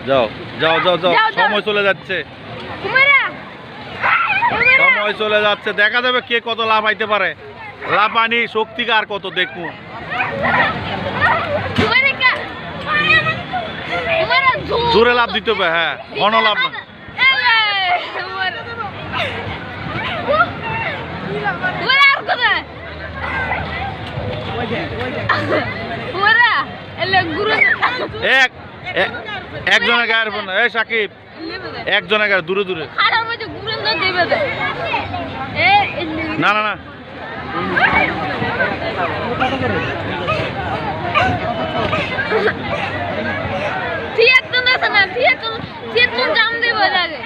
যাও যাও যাও যাও, সময় চলে যাচ্ছে, সময় চলে যাচ্ছে। দেখা যাবে কে কত লাভ আইতে পারে। লাফানি শক্তি কার কত দেখবো। জোরে লাভ দিতে হবে, হ্যাঁ, ঘন লাভ না। একজনের গায়ের ফোন, এই সাকিব, একজনের গায়ে দূরে দূরে। না না না, জাম দেব লাগে।